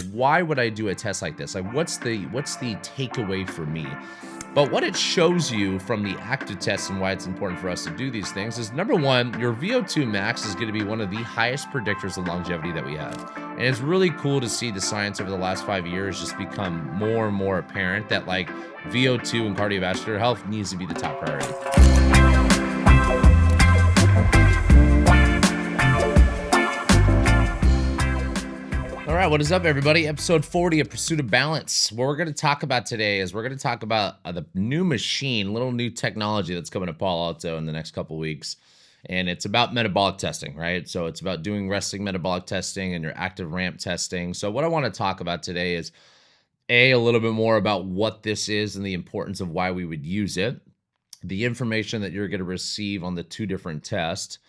Why would I do a test like this? Like, what's the takeaway for me? But what it shows you from the active tests and why it's important for us to do these things is, number one, your VO2 max is going to be one of the highest predictors of longevity that we have. And it's really cool to see the science over the last 5 years just become more and more apparent that like VO2 and cardiovascular health needs to be the top priority. All right, what is up, everybody? Episode 40 of Pursuit of Balance. What we're going to talk about today is we're going to talk about the new machine, little new technology that's coming to Palo Alto in the next couple weeks. And it's about metabolic testing, right? So it's about doing resting metabolic testing and your active ramp testing. So what I want to talk about today is a little bit more about what this is and the importance of why we would use it, the information that you're going to receive on the two different tests,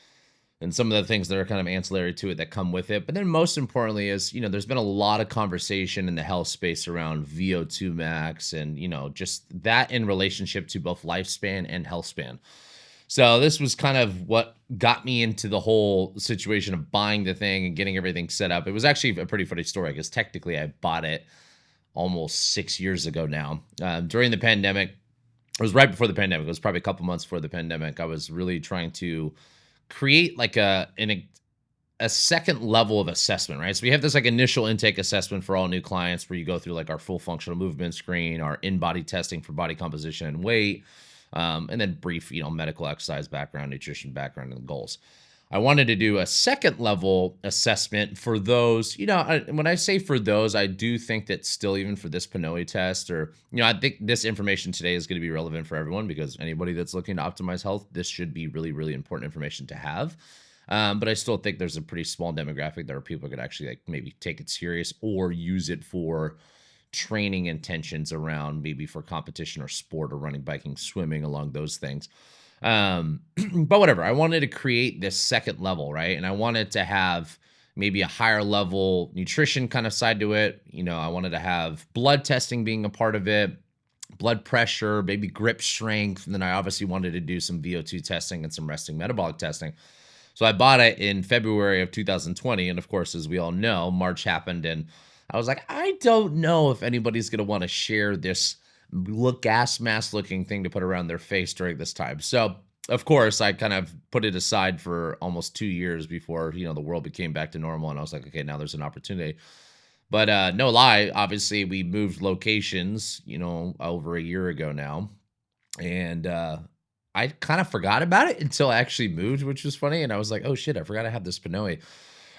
and some of the things that are kind of ancillary to it that come with it. But then most importantly is, there's been a lot of conversation in the health space around VO2 max and, just that in relationship to both lifespan and health span. So this was kind of what got me into the whole situation of buying the thing and getting everything set up. It was actually a pretty funny story because technically I bought it almost 6 years ago now. During the pandemic, it was right before the pandemic. It was probably a couple months before the pandemic. I was really trying to create like a second level of assessment, right? So we have this like initial intake assessment for all new clients where you go through like our full functional movement screen, our in-body testing for body composition and weight, and then brief, medical exercise background, nutrition background, and goals. I wanted to do a second level assessment for those, when I say for those, I do think that still even for this PNOE test or, I think this information today is going to be relevant for everyone because anybody that's looking to optimize health, this should be really, really important information to have. But I still think there's a pretty small demographic that are people who could actually like maybe take it serious or use it for training intentions around maybe for competition or sport or running, biking, swimming, along those things. But whatever, I wanted to create this second level, right? And I wanted to have maybe a higher level nutrition kind of side to it. I wanted to have blood testing being a part of it, blood pressure, maybe grip strength. And then I obviously wanted to do some VO2 testing and some resting metabolic testing. So I bought it in February of 2020. And of course, as we all know, March happened. And I was like, I don't know if anybody's going to want to share this gas mask looking thing to put around their face during this time. So of course I kind of put it aside for almost 2 years before, the world became back to normal. And I was like, okay, now there's an opportunity. But no lie, obviously we moved locations, over a year ago now. And I kind of forgot about it until I actually moved, which was funny. And I was like, oh shit, I forgot I have this PNOE.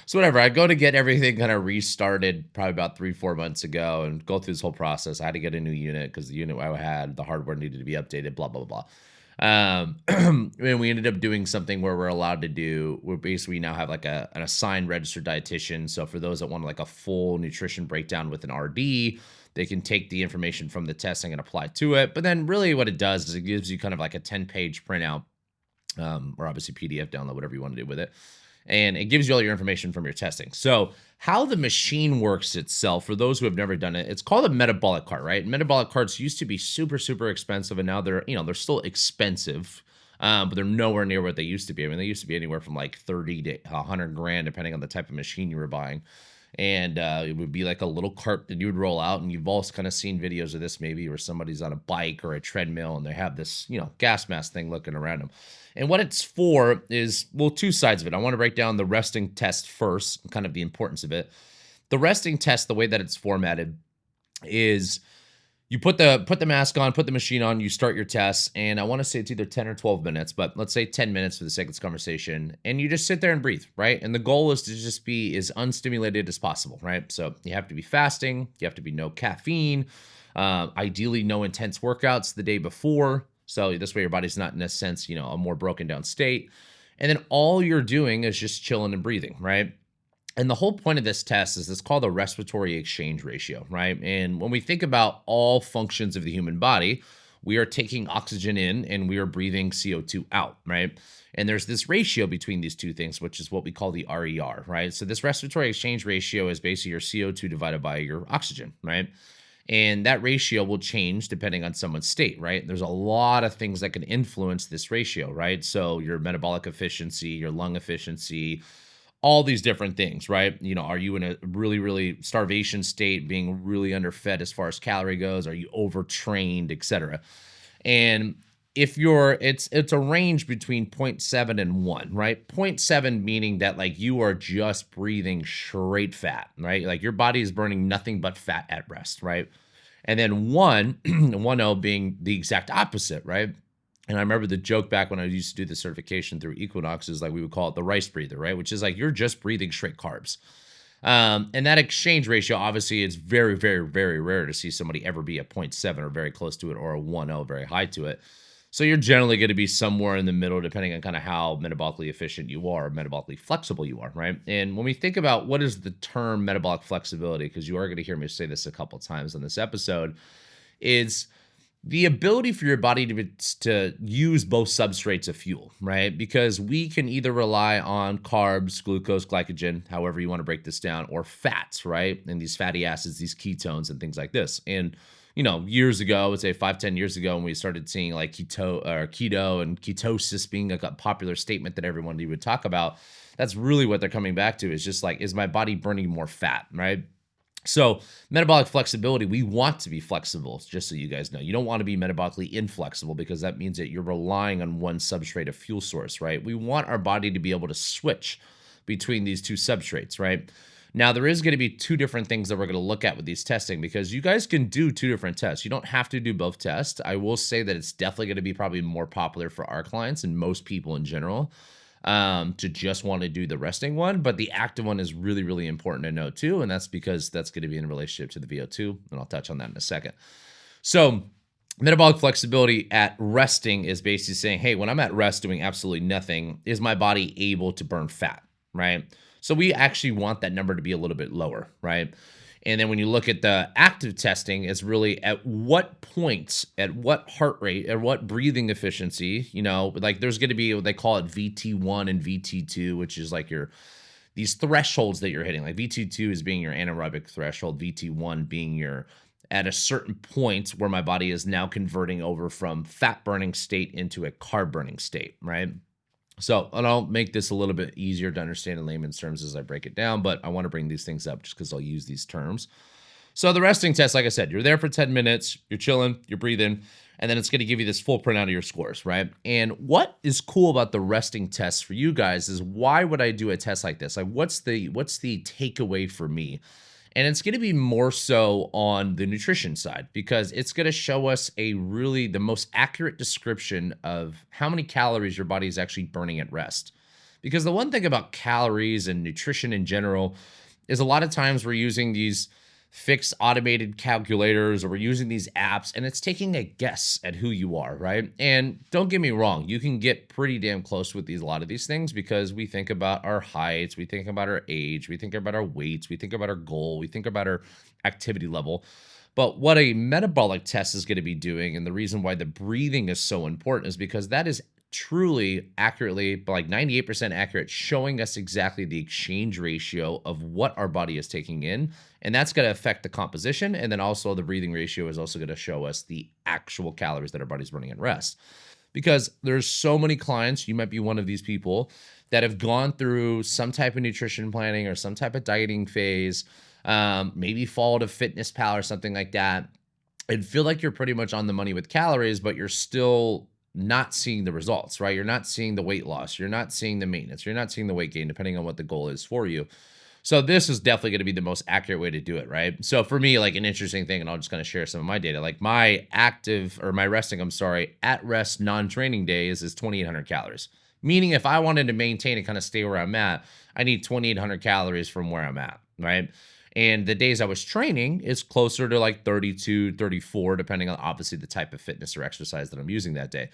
So whatever, I go to get everything kind of restarted probably about 3-4 months ago and go through this whole process. I had to get a new unit because the unit I had, the hardware needed to be updated, blah, blah, blah. And we ended up doing something where we're basically now have like an assigned registered dietitian. So for those that want like a full nutrition breakdown with an RD, they can take the information from the testing and apply to it. But then really what it does is it gives you kind of like a 10-page printout, or obviously PDF download, whatever you want to do with it. And it gives you all your information from your testing. So how the machine works itself, for those who have never done it, it's called a metabolic cart, right? Metabolic carts used to be super, super expensive, and now they're still expensive, but they're nowhere near what they used to be. I mean, they used to be anywhere from like 30 to 100 grand, depending on the type of machine you were buying. And it would be like a little cart that you would roll out. And you've also kind of seen videos of this maybe where somebody's on a bike or a treadmill and they have this, gas mask thing looking around them. And what it's for is, well, two sides of it. I want to break down the resting test first, kind of the importance of it. The resting test, the way that it's formatted is you put the mask on, put the machine on, you start your test, and I want to say it's either 10 or 12 minutes, but let's say 10 minutes for the sake of this conversation, and you just sit there and breathe, right? And the goal is to just be as unstimulated as possible, right? So you have to be fasting, you have to be no caffeine, ideally no intense workouts the day before, so this way your body's not in a sense, a more broken down state, and then all you're doing is just chilling and breathing, right? And the whole point of this test is it's called the respiratory exchange ratio, right? And when we think about all functions of the human body, we are taking oxygen in and we are breathing CO2 out, right? And there's this ratio between these two things, which is what we call the RER, right? So this respiratory exchange ratio is basically your CO2 divided by your oxygen, right? And that ratio will change depending on someone's state, right? There's a lot of things that can influence this ratio, right? So your metabolic efficiency, your lung efficiency, all these different things, right? You know, are you in a really, really starvation state, being really underfed as far as calorie goes? Are you overtrained, etc.? And if you're, it's a range between zero point 0.7 and 1, right? Zero point 0.7 meaning that like you are just breathing straight fat, right? Like your body is burning nothing but fat at rest, right? And then 1, 1.0 being the exact opposite, right? And I remember the joke back when I used to do the certification through Equinox is like we would call it the rice breather, right? Which is like you're just breathing straight carbs. And that exchange ratio, obviously, it's very, very, very rare to see somebody ever be a zero point 0.7 or very close to it, or a 1.0 very high to it. So you're generally going to be somewhere in the middle, depending on kind of how metabolically efficient you are, or metabolically flexible you are, right? And when we think about what is the term metabolic flexibility, because you are going to hear me say this a couple times on this episode, is the ability for your body to use both substrates of fuel, right? Because we can either rely on carbs, glucose, glycogen, however you want to break this down, or fats, right? And these fatty acids, these ketones, and things like this. And you know, years ago, I would say 5, 10 years ago, when we started seeing like keto and ketosis being like a popular statement that everyone would talk about, that's really what they're coming back to, is just like, is my body burning more fat, right? So metabolic flexibility, we want to be flexible, just so you guys know. You don't want to be metabolically inflexible, because that means that you're relying on one substrate of fuel source, right? We want our body to be able to switch between these two substrates, right? Now, there is going to be two different things that we're going to look at with these testing, because you guys can do two different tests. You don't have to do both tests. I will say that it's definitely going to be probably more popular for our clients and most people in general to just want to do the resting one, but the active one is really, really important to know too. And that's because that's going to be in relationship to the VO2. And I'll touch on that in a second. So metabolic flexibility at resting is basically saying, hey, when I'm at rest doing absolutely nothing, is my body able to burn fat, right? So we actually want that number to be a little bit lower, right? And then when you look at the active testing, it's really at what point, at what heart rate, at what breathing efficiency, you know, like there's going to be, they call it VT1 and VT2, which is like these thresholds that you're hitting. Like VT2 is being your anaerobic threshold, VT1 being your at a certain point where my body is now converting over from fat burning state into a carb burning state, right? So, and I'll make this a little bit easier to understand in layman's terms as I break it down, but I want to bring these things up just because I'll use these terms. So the resting test, like I said, you're there for 10 minutes, you're chilling, you're breathing, and then it's going to give you this full printout of your scores, right? And what is cool about the resting test for you guys is, why would I do a test like this? Like, what's the takeaway for me? And it's going to be more so on the nutrition side, because it's going to show us the most accurate description of how many calories your body is actually burning at rest. Because the one thing about calories and nutrition in general is a lot of times we're using these fixed automated calculators, or we're using these apps, and it's taking a guess at who you are, right? And don't get me wrong, you can get pretty damn close with a lot of these things, because we think about our heights, we think about our age, we think about our weights, we think about our goal, we think about our activity level. But what a metabolic test is going to be doing, and the reason why the breathing is so important, is because that is truly accurately, like 98% accurate, showing us exactly the exchange ratio of what our body is taking in. And that's going to affect the composition. And then also the breathing ratio is also going to show us the actual calories that our body's burning at rest. Because there's so many clients, you might be one of these people, that have gone through some type of nutrition planning or some type of dieting phase, maybe followed a FitnessPal or something like that, and feel like you're pretty much on the money with calories, but you're still not seeing the results, right? You're not seeing the weight loss. You're not seeing the maintenance. You're not seeing the weight gain, depending on what the goal is for you. So this is definitely going to be the most accurate way to do it, right? So for me, like an interesting thing, and I'll just kind of share some of my data, like my at rest non-training days is 2,800 calories. Meaning if I wanted to maintain and kind of stay where I'm at, I need 2,800 calories from where I'm at, right? And the days I was training is closer to like 32, 34, depending on obviously the type of fitness or exercise that I'm using that day.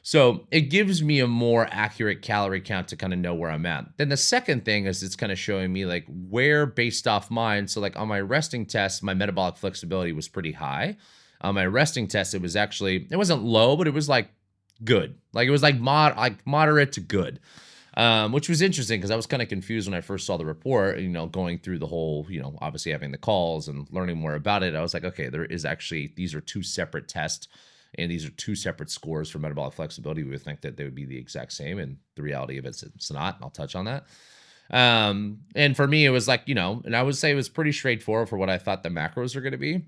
So it gives me a more accurate calorie count to kind of know where I'm at. Then the second thing is it's kind of showing me like where based off mine. So like on my resting test, my metabolic flexibility was pretty high. On my resting test, it wasn't low, but it was like good. Like it was like moderate to good. Which was interesting because I was kind of confused when I first saw the report, going through the whole, obviously having the calls and learning more about it. I was like, okay, these are two separate tests and these are two separate scores for metabolic flexibility. We would think that they would be the exact same. And the reality of it is it's not. And I'll touch on that. And for me, it was like, and I would say it was pretty straightforward for what I thought the macros are going to be.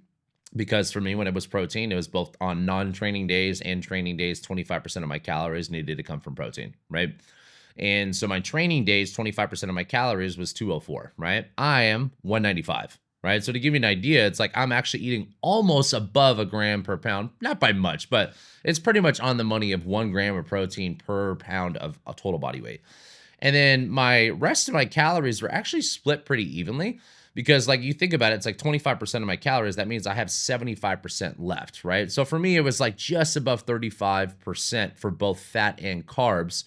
Because for me, when it was protein, it was both on non-training days and training days, 25% of my calories needed to come from protein, right? And so my training days, 25% of my calories was 204, right? I am 195, right? So to give you an idea, it's like I'm actually eating almost above a gram per pound, not by much, but it's pretty much on the money of 1 gram of protein per pound of a total body weight. And then my rest of my calories were actually split pretty evenly because, like, you think about it, it's like 25% of my calories. That means I have 75% left, right? So for me, it was like just above 35% for both fat and carbs,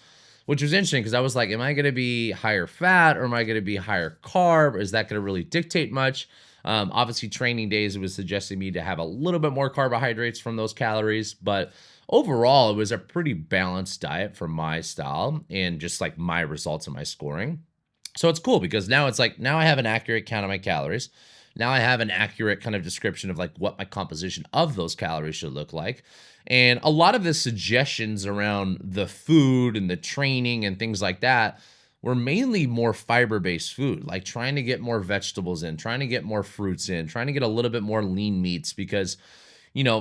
which was interesting because I was like, am I going to be higher fat or am I going to be higher carb? Or is that going to really dictate much? Obviously, training days, it was suggesting me to have a little bit more carbohydrates from those calories, but overall, it was a pretty balanced diet for my style and just like my results and my scoring. So it's cool because now it's like, now I have an accurate count of my calories. Now I have an accurate kind of description of like what my composition of those calories should look like. And a lot of the suggestions around the food and the training and things like that were mainly more fiber-based food, like trying to get more vegetables in, trying to get more fruits in, trying to get a little bit more lean meats because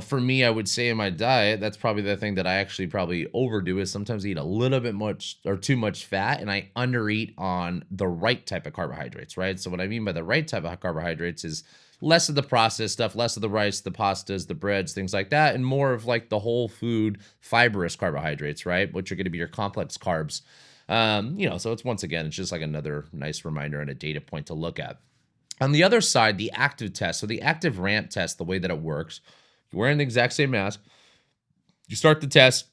for me, I would say in my diet, that's probably the thing that I actually probably overdo is sometimes I eat a little bit much or too much fat and I undereat on the right type of carbohydrates, right? So what I mean by the right type of carbohydrates is less of the processed stuff, less of the rice, the pastas, the breads, things like that, and more of like the whole food fibrous carbohydrates, right? Which are going to be your complex carbs. So it's once again, it's just like another nice reminder and a data point to look at. On the other side, the active test. So the active ramp test, the way that it works, you're wearing the exact same mask. You start the test.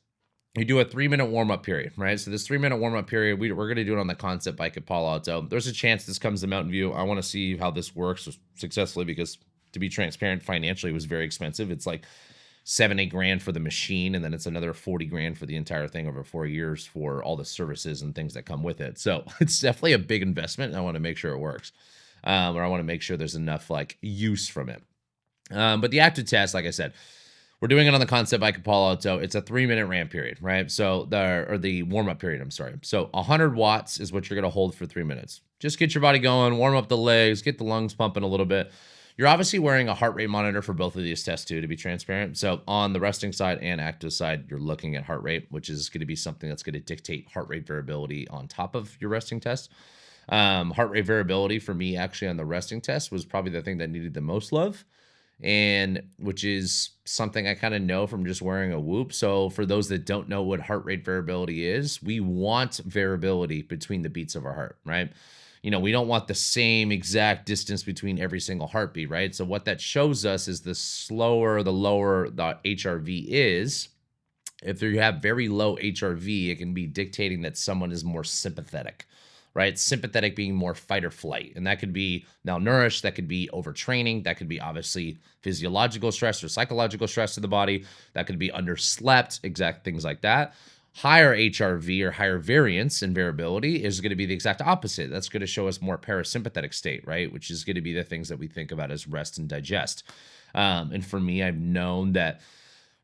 You do a 3-minute warm-up period, right? So this 3-minute warm-up period, we're going to do it on the concept bike at Palo Alto. There's a chance this comes to Mountain View. I want to see how this works successfully because, to be transparent, financially, it was very expensive. It's like 7-8 grand for the machine, and then it's another 40 grand for the entire thing over 4 years for all the services and things that come with it. So it's definitely a big investment, and I want to make sure it works, or I want to make sure there's enough like use from it. But the active test, like I said, we're doing it on the concept bike at Palo Alto. It's a 3-minute ramp period, right? So the warm-up period, I'm sorry. So 100 watts is what you're going to hold for 3 minutes. Just get your body going, warm up the legs, get the lungs pumping a little bit. You're obviously wearing a heart rate monitor for both of these tests too, to be transparent. So on the resting side and active side, you're looking at heart rate, which is going to be something that's going to dictate heart rate variability on top of your resting test. Heart rate variability for me actually on the resting test was probably the thing that needed the most love, and which is something I kind of know from just wearing a Whoop. So for those that don't know what heart rate variability is, we want variability between the beats of our heart, right? We don't want the same exact distance between every single heartbeat, right? So what that shows us is the slower, the lower the HRV is. If you have very low HRV, it can be dictating that someone is more sympathetic, right? Sympathetic being more fight or flight. And that could be malnourished, that could be overtraining, that could be obviously physiological stress or psychological stress to the body, that could be underslept, exact things like that. Higher HRV or higher variance and variability is going to be the exact opposite. That's going to show us more parasympathetic state, right? Which is going to be the things that we think about as rest and digest. And for me, I've known that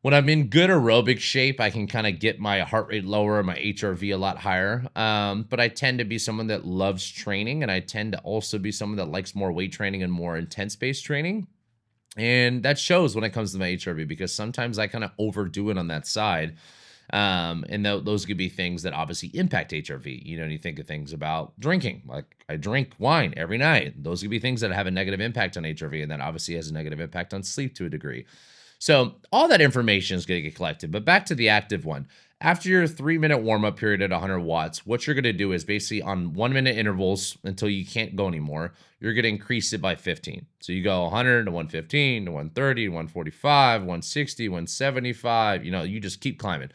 when I'm in good aerobic shape, I can kind of get my heart rate lower, my HRV a lot higher. But I tend to be someone that loves training, and I tend to also be someone that likes more weight training and more intense-based training. And that shows when it comes to my HRV because sometimes I kind of overdo it on that side. And those could be things that obviously impact HRV. You think of things about drinking, like I drink wine every night. Those could be things that have a negative impact on HRV, and that obviously has a negative impact on sleep to a degree. So all that information is going to get collected. But back to the active one. After your 3-minute warm-up period at 100 watts, what you're going to do is basically on 1-minute intervals until you can't go anymore, you're going to increase it by 15. So you go 100 to 115 to 130 to 145, 160, 175. You just keep climbing.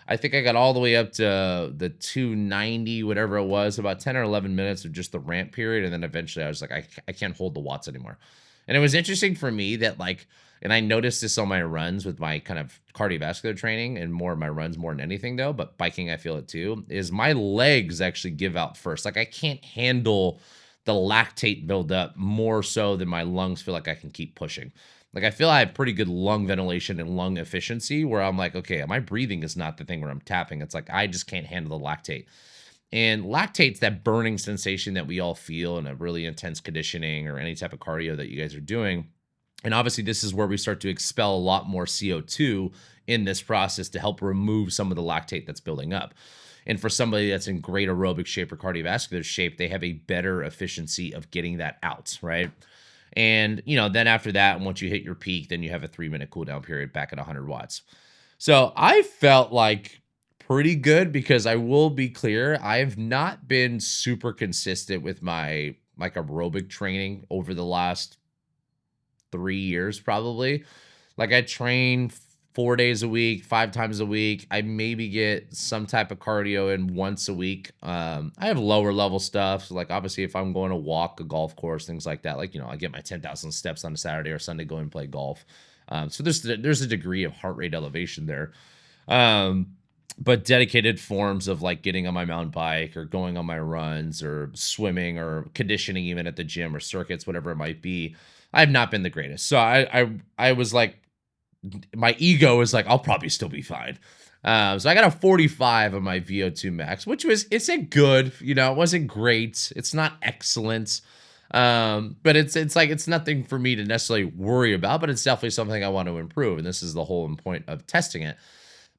I think I got all the way up to the 290, whatever it was, about 10 or 11 minutes of just the ramp period. And then eventually I was like, I can't hold the watts anymore. And it was interesting for me that and I noticed this on my runs with my kind of cardiovascular training and more of my runs more than anything though, but biking, I feel it too, is my legs actually give out first. Like I can't handle the lactate buildup more so than my lungs feel like I can keep pushing. Like I feel I have pretty good lung ventilation and lung efficiency where I'm like, okay, my breathing is not the thing where I'm tapping. It's like I just can't handle the lactate. And lactate's that burning sensation that we all feel in a really intense conditioning or any type of cardio that you guys are doing. And obviously, this is where we start to expel a lot more CO2 in this process to help remove some of the lactate that's building up. And for somebody that's in great aerobic shape or cardiovascular shape, they have a better efficiency of getting that out, right? And, then after that, once you hit your peak, then you have a 3-minute cool down period back at 100 watts. So I felt like pretty good because I will be clear, I have not been super consistent with my like aerobic training over the last 3 years, probably. Like I train 4 days a week, 5 times a week. I maybe get some type of cardio in once a week. I have lower level stuff. So like obviously if I'm going to walk a golf course, things like that, like, I get my 10,000 steps on a Saturday or Sunday, go and play golf. So there's a degree of heart rate elevation there. But dedicated forms of like getting on my mountain bike or going on my runs or swimming or conditioning even at the gym or circuits, whatever it might be, I've not been the greatest. So I was like, my ego is like, I'll probably still be fine. So I got a 45 on my VO2 max, which it's a good, it wasn't great. It's not excellent. But it's like, it's nothing for me to necessarily worry about, but it's definitely something I want to improve. And this is the whole point of testing it.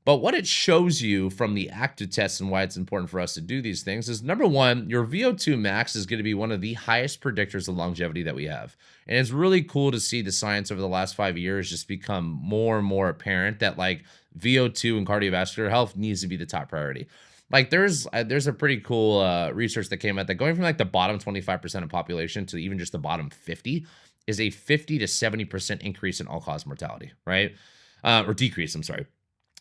But what it shows you from the active test and why it's important for us to do these things is, number one, your VO2 max is going to be one of the highest predictors of longevity that we have. And it's really cool to see the science over the last 5 years just become more and more apparent that like VO2 and cardiovascular health needs to be the top priority. Like there's a pretty cool research that came out that going from like the bottom 25% of population to even just the bottom 50 is a 50 to 70% increase in all-cause mortality, right? Or decrease, I'm sorry.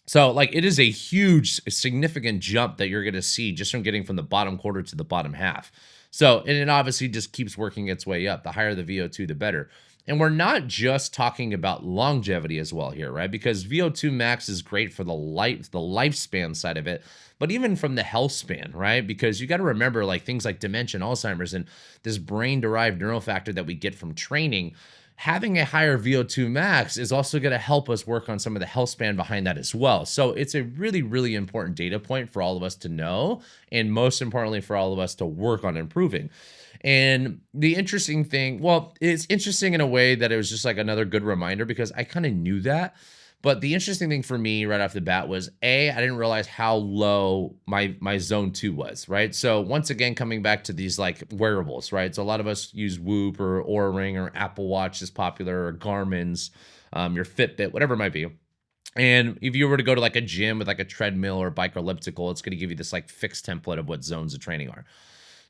So like it is a huge, significant jump that you're going to see just from getting from the bottom quarter to the bottom half. So, and it obviously just keeps working its way up. The higher the VO2, the better. And we're not just talking about longevity as well here, right? Because VO2 max is great for the lifespan side of it, but even from the health span, right? Because you got to remember like things like dementia and Alzheimer's and this brain-derived neurofactor that we get from training. Having a higher VO2 max is also going to help us work on some of the health span behind that as well. So it's a really, really important data point for all of us to know, and most importantly, for all of us to work on improving. And the interesting thing, well, it's interesting in a way that it was just like another good reminder because I kind of knew that. But the interesting thing for me right off the bat was I didn't realize how low my zone 2 was, right? So once again, coming back to these like wearables, right? So a lot of us use Whoop or Oura Ring or Apple Watch is popular, or Garmin's, your Fitbit, whatever it might be. And if you were to go to like a gym with like a treadmill or bike or elliptical, it's going to give you this like fixed template of what zones of training are.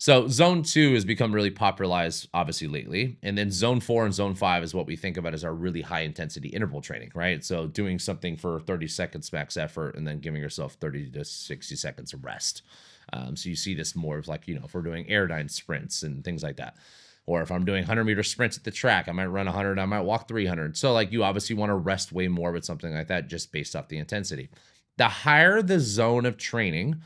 So zone 2 has become really popularized, obviously, lately. And then zone 4 and zone 5 is what we think about as our really high intensity interval training, right? So doing something for 30 seconds max effort and then giving yourself 30 to 60 seconds of rest. So you see this more of like, if we're doing airdyne sprints and things like that. Or if I'm doing 100-meter sprints at the track, I might run 100, I might walk 300. So like you obviously want to rest way more with something like that just based off the intensity. The higher the zone of training,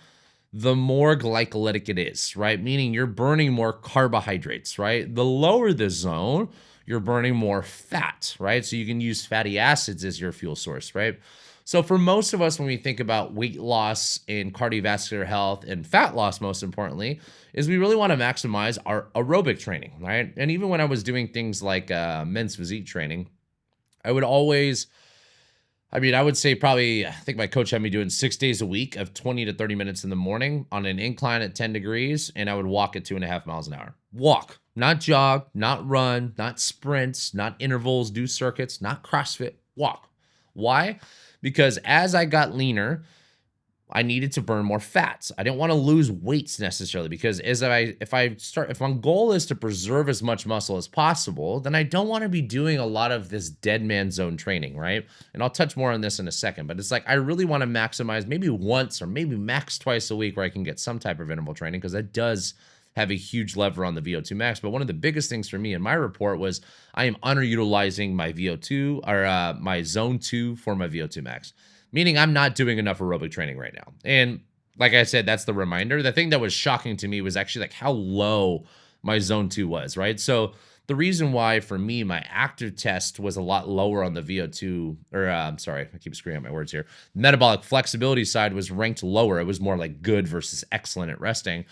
the more glycolytic it is, right? Meaning you're burning more carbohydrates, right? The lower the zone, you're burning more fat, right? So you can use fatty acids as your fuel source, right? So for most of us, when we think about weight loss and cardiovascular health and fat loss, most importantly, is we really want to maximize our aerobic training, right? And even when I was doing things like men's physique training, I would say probably, I think my coach had me doing 6 days a week of 20 to 30 minutes in the morning on an incline at 10 degrees, and I would walk at 2.5 miles an hour. Walk, not jog, not run, not sprints, not intervals, do circuits, not CrossFit, walk. Why? Because as I got leaner, I needed to burn more fats. I didn't want to lose weights necessarily because if my goal is to preserve as much muscle as possible, then I don't want to be doing a lot of this dead man zone training, right? And I'll touch more on this in a second, but it's like I really want to maximize maybe once or maybe max twice a week where I can get some type of interval training because that does have a huge lever on the VO2 max. But one of the biggest things for me in my report was I am underutilizing my VO2 or my zone 2 for my VO2 max. Meaning I'm not doing enough aerobic training right now. And like I said, that's the reminder. The thing that was shocking to me was actually like how low my zone 2 was, right? So the reason why for me, my active test was a lot lower on the VO2, or I'm sorry, I keep screwing up my words here. Metabolic flexibility side was ranked lower. It was more like good versus excellent at resting,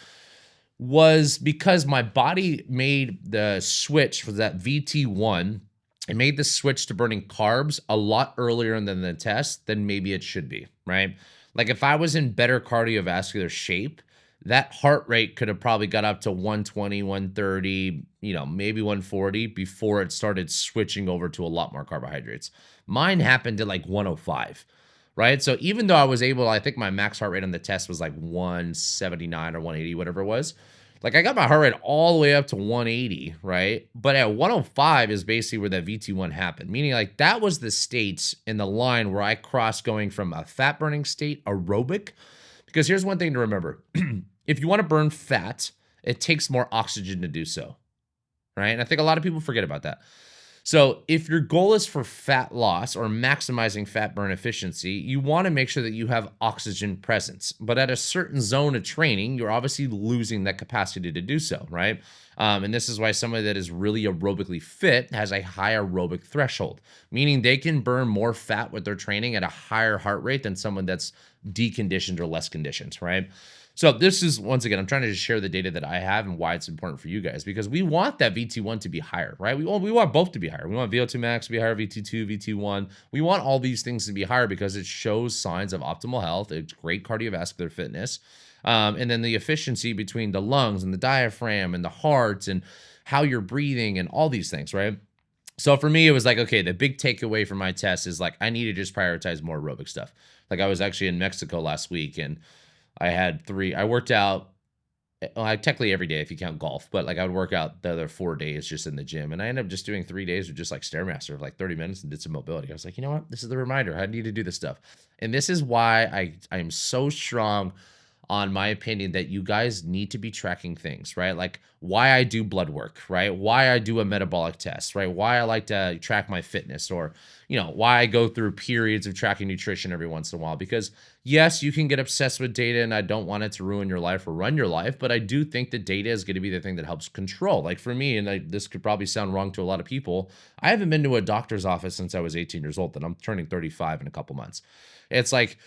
was because my body made the switch for that VT1. It made the switch to burning carbs a lot earlier than the test than maybe it should be, right? Like if I was in better cardiovascular shape, that heart rate could have probably got up to 120, 130, maybe 140 before it started switching over to a lot more carbohydrates. Mine happened to like 105, right? So even though I was able, I think my max heart rate on the test was like 179 or 180, whatever it was. Like I got my heart rate all the way up to 180, right? But at 105 is basically where that VT1 happened, meaning like that was the state in the line where I crossed going from a fat burning state, aerobic. Because here's one thing to remember. If you want to burn fat, it takes more oxygen to do so, right? And I think a lot of people forget about that. So if your goal is for fat loss or maximizing fat burn efficiency, you want to make sure that you have oxygen presence. But at a certain zone of training, you're obviously losing that capacity to do so, right? And this is why somebody that is really aerobically fit has a high aerobic threshold, meaning they can burn more fat with their training at a higher heart rate than someone that's deconditioned or less conditioned, right? So this is, once again, I'm trying to just share the data that I have and why it's important for you guys, because we want that VT1 to be higher, right? We want both to be higher. We want VO2 max to be higher, VT2, VT1. We want all these things to be higher because it shows signs of optimal health. It's great cardiovascular fitness. And then the efficiency between the lungs and the diaphragm and the heart and how you're breathing and all these things, right? So for me, it was like, okay, the big takeaway from my test is like, I need to just prioritize more aerobic stuff. Like I was actually in Mexico last week and I worked out, technically every day if you count golf, but like I would work out the other 4 days just in the gym. And I ended up just doing 3 days of just like Stairmaster of like 30 minutes and did some mobility. I was like, you know what? This is the reminder. I need to do this stuff. And this is why I am so strong on my opinion that you guys need to be tracking things, right? Like why I do blood work, right? Why I do a metabolic test, right? Why I like to track my fitness, or, why I go through periods of tracking nutrition every once in a while. Because yes, you can get obsessed with data and I don't want it to ruin your life or run your life, but I do think that data is going to be the thing that helps control. Like for me, and this could probably sound wrong to a lot of people, I haven't been to a doctor's office since I was 18 years old, and I'm turning 35 in a couple months. It's like,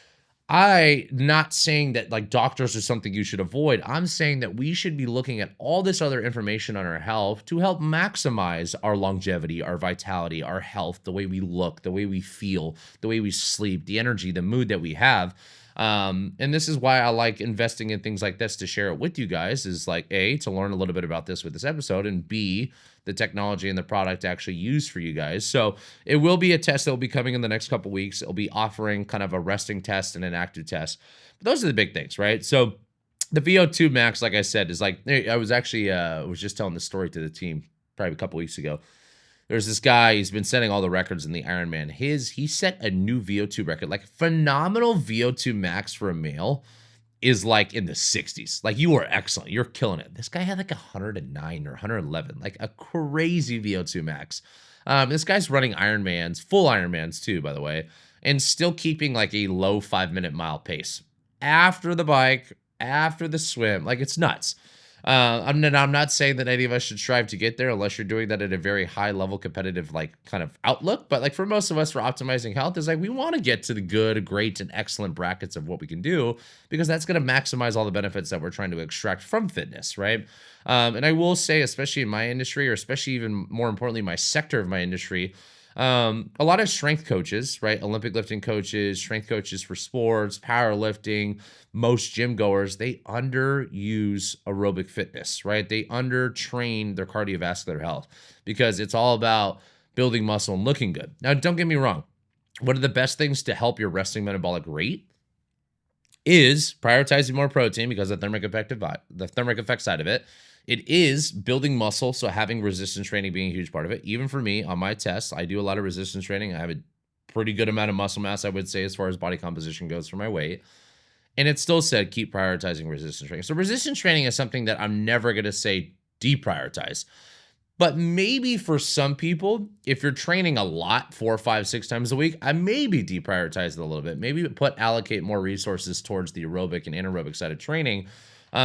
not saying that like doctors are something you should avoid. I'm saying that we should be looking at all this other information on our health to help maximize our longevity, our vitality, our health, the way we look, the way we feel, the way we sleep, the energy, the mood that we have. And this is why I like investing in things like this to share it with you guys, is like A, to learn a little bit about this with this episode, and B, the technology and the product actually used for you guys. So it will be a test that will be coming in the next couple weeks. It'll be offering kind of a resting test and an active test. But those are the big things, right? So the VO2 max, like I said, is like, I was actually, was just telling the story to the team probably a couple weeks ago. There's this guy, he's been setting all the records in the Ironman. He set a new VO2 record, like phenomenal VO2 max for a male is like in the 60s. Like you are excellent. You're killing it. This guy had like 109 or 111, like a crazy VO2 max. This guy's running Ironmans, full Ironmans too, by the way, and still keeping like a low 5-minute mile pace after the bike, after the swim. Like it's nuts. I'm not saying that any of us should strive to get there unless you're doing that at a very high level competitive, like kind of outlook. But like for most of us, for optimizing health is like, we want to get to the good, great, and excellent brackets of what we can do, because that's going to maximize all the benefits that we're trying to extract from fitness. Right. And I will say, especially in my industry, or especially even more importantly, my sector of my industry, a lot of strength coaches, right? Olympic lifting coaches, strength coaches for sports, powerlifting, most gym goers, they underuse aerobic fitness, right? They undertrain their cardiovascular health because it's all about building muscle and looking good. Now, don't get me wrong. One of the best things to help your resting metabolic rate is prioritizing more protein, because of the thermic effect side of it. It is building muscle, so having resistance training being a huge part of it. Even for me, on my tests, I do a lot of resistance training. I have a pretty good amount of muscle mass, I would say, as far as body composition goes for my weight. And it still said keep prioritizing resistance training. So resistance training is something that I'm never going to say deprioritize. But maybe for some people, if you're training a lot, 4, 5, 6 times a week, I maybe deprioritize it a little bit. Maybe allocate more resources towards the aerobic and anaerobic side of training.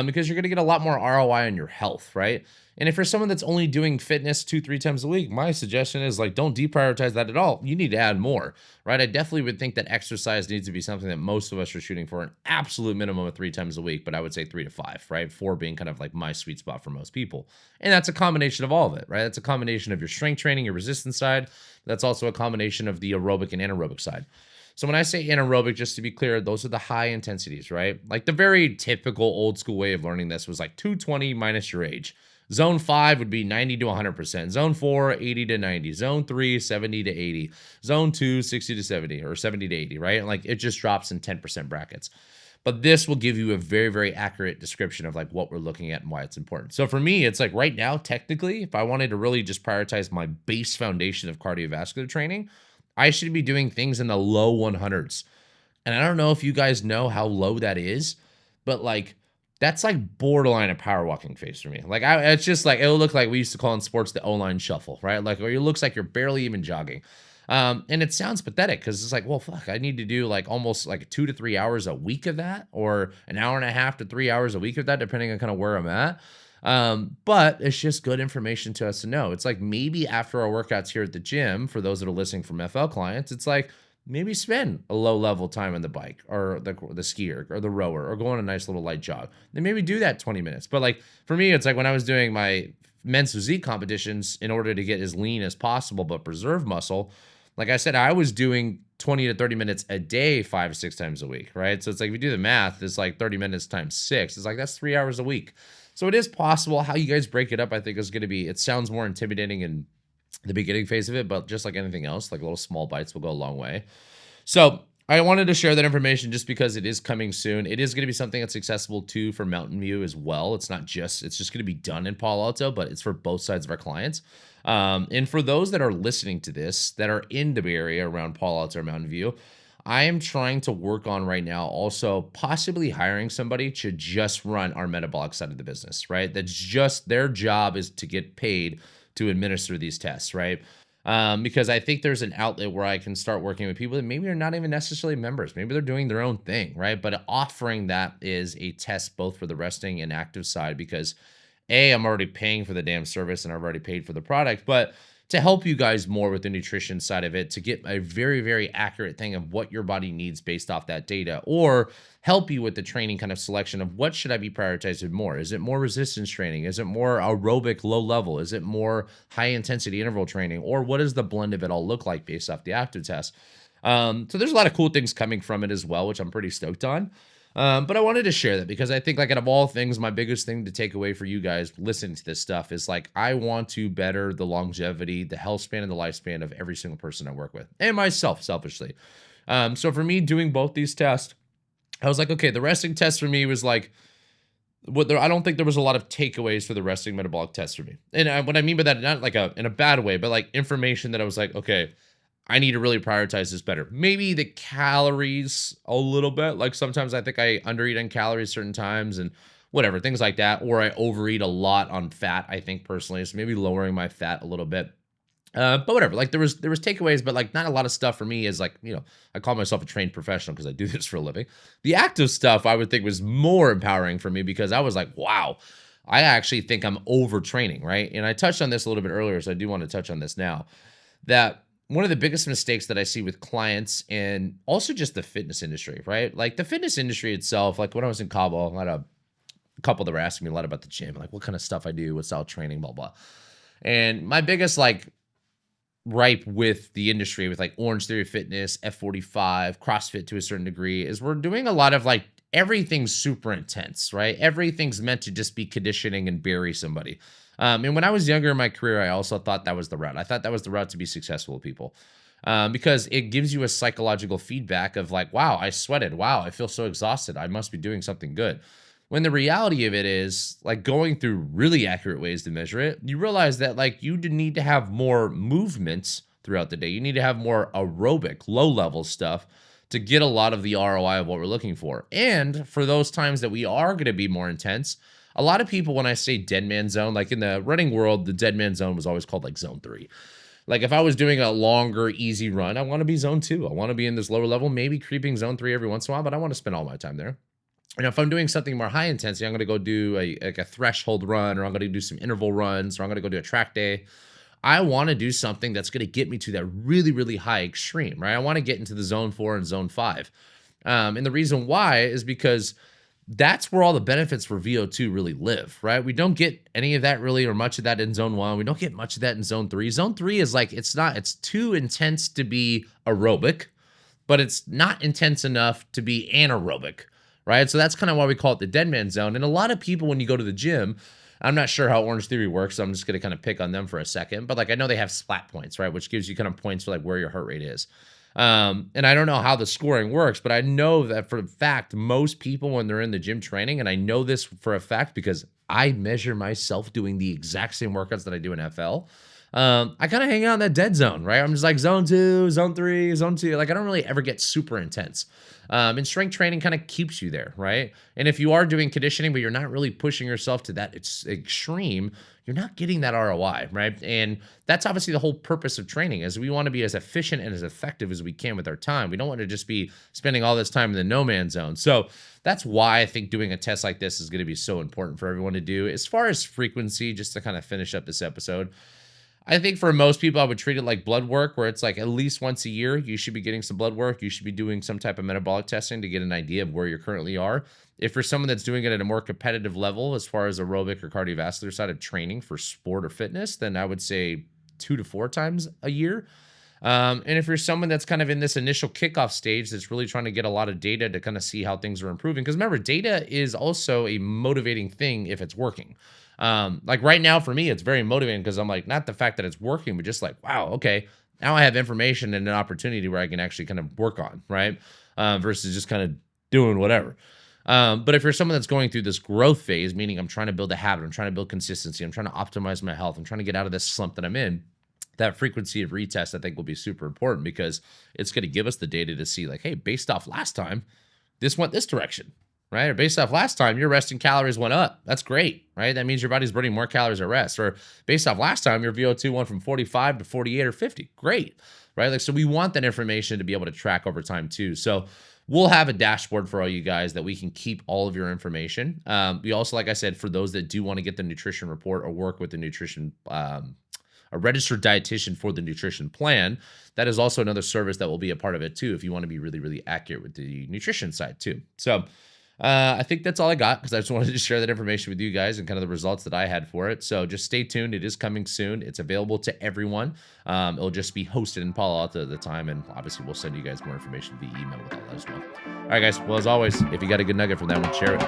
because you're going to get a lot more ROI on your health, right? And if you're someone that's only doing fitness 2, 3 times a week, my suggestion is like, don't deprioritize that at all. You need to add more, right? I definitely would think that exercise needs to be something that most of us are shooting for an absolute minimum of 3 times a week, but I would say 3 to 5, right? 4 being kind of like my sweet spot for most people. And that's a combination of all of it, right? That's a combination of your strength training, your resistance side. That's also a combination of the aerobic and anaerobic side. So when I say anaerobic, just to be clear, those are the high intensities, right? Like the very typical old school way of learning this was like 220 minus your age. Zone 5 would be 90 to 100%. Zone 4, 80 to 90. Zone 3, 70 to 80. Zone 2, 60 to 70 or 70 to 80, right? And like it just drops in 10% brackets. But this will give you a very, very accurate description of like what we're looking at and why it's important. So for me, it's like right now, technically, if I wanted to really just prioritize my base foundation of cardiovascular training, I should be doing things in the low 100s. And I don't know if you guys know how low that is, but like that's like borderline a power walking phase for me. Like it's just like it'll look like we used to call in sports the O-line shuffle, right? Like where it looks like you're barely even jogging. And it sounds pathetic because it's like, well, fuck, I need to do like almost like 2 to 3 hours a week of that, or an hour and a half to 3 hours a week of that, depending on kind of where I'm at. But it's just good information to us to know. It's like maybe after our workouts here at the gym, for those that are listening from FL clients, it's like maybe spend a low level time on the bike or the skier or the rower or go on a nice little light jog. Then maybe do that 20 minutes. But like for me, it's like when I was doing my men's physique competitions, in order to get as lean as possible but preserve muscle, like I said, I was doing 20 to 30 minutes a day, 5 to 6 times a week, right? So it's like, if you do the math, it's like 30 minutes times 6. It's like, that's 3 hours a week. So it is possible. How you guys break it up, I think, is going to be, it sounds more intimidating in the beginning phase of it, but just like anything else, like little small bites will go a long way. So I wanted to share that information just because it is coming soon. It is going to be something that's accessible too for Mountain View as well. It's just going to be done in Palo Alto, but it's for both sides of our clients. And for those that are listening to this, that are in the Bay Area around Palo Alto or Mountain View, I am trying to work on right now also possibly hiring somebody to just run our metabolic side of the business, right? That's just their job is to get paid to administer these tests, right? Because I think there's an outlet where I can start working with people that maybe are not even necessarily members. Maybe they're doing their own thing, right? But offering that is a test both for the resting and active side, because A, I'm already paying for the damn service and I've already paid for the product, but to help you guys more with the nutrition side of it, to get a very, very accurate thing of what your body needs based off that data, or help you with the training kind of selection of what should I be prioritizing more? Is it more resistance training? Is it more aerobic low level? Is it more high intensity interval training? Or what does the blend of it all look like based off the active test? So there's a lot of cool things coming from it as well, which I'm pretty stoked on. But I wanted to share that because I think, like, out of all things, my biggest thing to take away for you guys listening to this stuff is like, I want to better the longevity, the health span, and the lifespan of every single person I work with, and myself selfishly. So for me, doing both these tests, I was like, okay, the resting test for me was like, I don't think there was a lot of takeaways for the resting metabolic test for me. And what I mean by that, not like in a bad way, but like information that I was like, okay, I need to really prioritize this better. Maybe the calories a little bit. Like sometimes I think I undereat on calories certain times and whatever, things like that. Or I overeat a lot on fat, I think personally. So maybe lowering my fat a little bit. But whatever, like there was takeaways, but like not a lot of stuff for me is like, I call myself a trained professional because I do this for a living. The active stuff I would think was more empowering for me because I was like, wow, I actually think I'm overtraining, right? And I touched on this a little bit earlier, so I do want to touch on this now. That one of the biggest mistakes that I see with clients and also just the fitness industry, right? Like the fitness industry itself, like when I was in Cabo, I had a couple that were asking me a lot about the gym, like what kind of stuff I do, what style training, blah, blah. And my biggest like ripe with the industry with like Orange Theory Fitness, F.45, CrossFit to a certain degree is we're doing a lot of like everything's super intense, right? Everything's meant to just be conditioning and bury somebody. And when I was younger in my career, I also thought that was the route. I thought that was the route to be successful with people because it gives you a psychological feedback of like, wow, I sweated. Wow, I feel so exhausted. I must be doing something good. When the reality of it is like going through really accurate ways to measure it, you realize that like you need to have more movements throughout the day. You need to have more aerobic, low level stuff to get a lot of the ROI of what we're looking for. And for those times that we are going to be more intense, a lot of people, when I say dead man zone, like in the running world, the dead man zone was always called like zone 3. Like if I was doing a longer, easy run, I want to be zone 2. I want to be in this lower level, maybe creeping zone 3 every once in a while, but I want to spend all my time there. And if I'm doing something more high intensity, I'm going to go do a threshold run, or I'm going to do some interval runs, or I'm going to go do a track day. I want to do something that's going to get me to that really, really high extreme, right? I want to get into the zone 4 and zone 5. And the reason why is because that's where all the benefits for VO2 really live, right? We don't get any of that really, or much of that in zone 1. We don't get much of that in zone 3. Zone 3 is like, it's too intense to be aerobic, but it's not intense enough to be anaerobic, right? So that's kind of why we call it the dead man zone. And a lot of people, when you go to the gym, I'm not sure how Orange Theory works, so I'm just going to kind of pick on them for a second. But like, I know they have splat points, right? Which gives you kind of points for like where your heart rate is. And I don't know how the scoring works, but I know that for a fact, most people when they're in the gym training, and I know this for a fact because I measure myself doing the exact same workouts that I do in FL. I kind of hang out in that dead zone, right? I'm just like zone 2, zone 3, zone 2. Like, I don't really ever get super intense. And strength training kind of keeps you there, right? And if you are doing conditioning, but you're not really pushing yourself to that extreme, you're not getting that ROI, right? And that's obviously the whole purpose of training, is we want to be as efficient and as effective as we can with our time. We don't want to just be spending all this time in the no man's zone. So that's why I think doing a test like this is going to be so important for everyone to do. As far as frequency, just to kind of finish up this episode, I think for most people, I would treat it like blood work, where it's like at least once a year, you should be getting some blood work. You should be doing some type of metabolic testing to get an idea of where you currently are. If you're someone that's doing it at a more competitive level, as far as aerobic or cardiovascular side of training for sport or fitness, then I would say 2 to 4 times a year. And if you're someone that's kind of in this initial kickoff stage, that's really trying to get a lot of data to kind of see how things are improving. Because remember, data is also a motivating thing if it's working. Like right now for me, it's very motivating because I'm like, not the fact that it's working, but just like, wow, okay, now I have information and an opportunity where I can actually kind of work on, right? Versus just kind of doing whatever. But if you're someone that's going through this growth phase, meaning I'm trying to build a habit, I'm trying to build consistency, I'm trying to optimize my health, I'm trying to get out of this slump that I'm in, that frequency of retest, I think, will be super important because it's going to give us the data to see like, hey, based off last time, this went this direction, right? Or based off last time, your resting calories went up. That's great, right? That means your body's burning more calories at rest. Or based off last time, your VO2 went from 45 to 48 or 50. Great, right? Like, so we want that information to be able to track over time too. So we'll have a dashboard for all you guys that we can keep all of your information. We also, like I said, for those that do want to get the nutrition report or work with the nutrition, a registered dietitian for the nutrition plan, that is also another service that will be a part of it too, if you want to be really, really accurate with the nutrition side too. So I think that's all I got, because I just wanted to share that information with you guys and kind of the results that I had for it. So just stay tuned. It is coming soon. It's available to everyone. It'll just be hosted in Palo Alto at the time. And obviously we'll send you guys more information via email with all that as well. All right, guys. Well, as always, if you got a good nugget from that one, share it.